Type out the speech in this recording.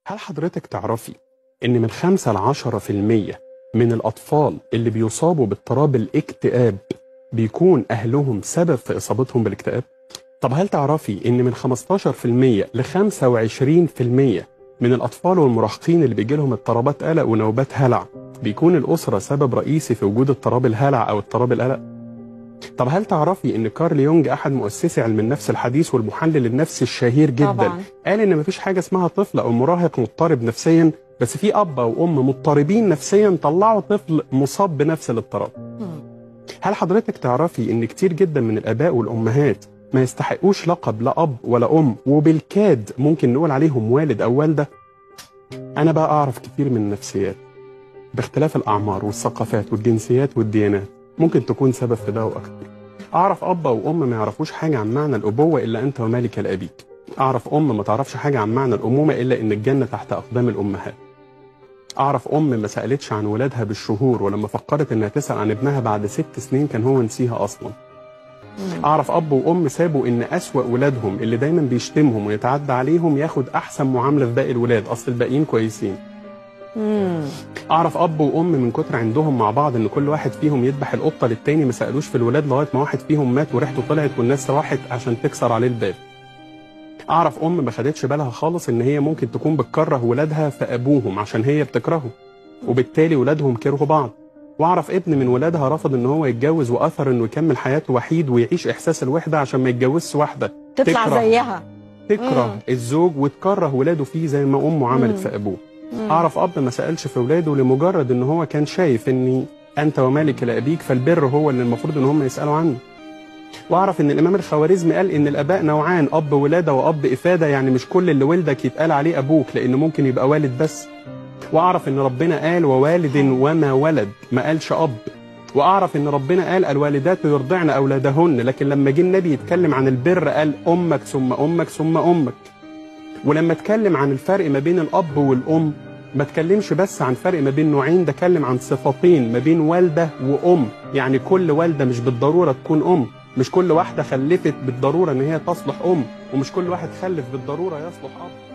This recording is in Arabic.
هل حضرتك تعرفي إن من 5 ل 10% من الأطفال اللي بيصابوا باضطراب الاكتئاب بيكون أهلهم سبب في إصابتهم بالاكتئاب؟ طب هل تعرفي إن من 15% ل 25% من الأطفال والمراهقين اللي بيجي لهم اضطرابات قلق ونوبات هلع بيكون الأسرة سبب رئيسي في وجود اضطراب الهلع أو اضطراب القلق؟ طب هل تعرفي ان كارل يونج احد مؤسسي علم النفس الحديث والمحلل النفسي الشهير جدا طبعا. قال ان مفيش حاجه اسمها طفل او مراهق مضطرب نفسيا، بس في اب او ام مضطربين نفسيا طلعوا طفل مصاب بنفس الاضطراب. هل حضرتك تعرفي ان كتير جدا من الاباء والامهات ما يستحقوش لقب لا اب ولا ام، وبالكاد ممكن نقول عليهم والد او والده؟ انا بقى اعرف كتير من النفسيات باختلاف الاعمار والثقافات والجنسيات والديانات ممكن تكون سبب في ده واكتر. اعرف اب او ام ما يعرفوش حاجه عن معنى الابوه الا انت ومالك لابيك. اعرف ام ما تعرفش حاجه عن معنى الامومه الا ان الجنه تحت اقدام الامهات. اعرف ام ما سالتش عن ولادها بالشهور، ولما فكرت انها تسال عن ابنها بعد 6 سنين كان هو نسيها اصلا. اعرف اب وام سابوا ان اسوأ ولادهم اللي دايما بيشتمهم ويتعدى عليهم ياخد احسن معامله في باقي الولاد، اصل الباقيين كويسين. اعرف اب وام من كتر عندهم مع بعض ان كل واحد فيهم يذبح القطه للتاني ما سالوش في الولاد لغايه ما واحد فيهم مات وريحته طلعت والناس راحت عشان تكسر عليه الباب. اعرف ام ما خدتش بالها خالص ان هي ممكن تكون بتكره ولادها في ابوهم عشان هي بتكرهه وبالتالي ولادهم كرهوا بعض. واعرف ابن من ولادها رفض ان هو يتجوز واثر انه يكمل حياته وحيد ويعيش احساس الوحده عشان ما يتجوزش واحده تطلع زيها، تكره الزوج وتكره ولاده فيه زي ما امه عملت في ابوه. اعرف اب ما سالش في ولاده لمجرد ان هو كان شايف اني انت ومالك لابيك فالبر هو اللي المفروض ان هم يسالوا عنه. واعرف ان الامام الخوارزمي قال ان الاباء نوعان، اب ولاده واب افاده، يعني مش كل اللي ولدك يتقال عليه ابوك لانه ممكن يبقى والد بس. واعرف ان ربنا قال ووالد وما ولد، ما قالش اب. واعرف ان ربنا قال الوالدات يرضعن اولادهن، لكن لما جه النبي يتكلم عن البر قال امك ثم امك ثم امك. ولما اتكلم عن الفرق ما بين الاب والام ما اتكلمش بس عن فرق ما بين نوعين، ده اتكلم عن صفتين ما بين والده وام، يعني كل والده مش بالضروره تكون ام، مش كل واحده خلفت بالضروره ان هي تصلح ام، ومش كل واحد خلف بالضروره يصلح اب.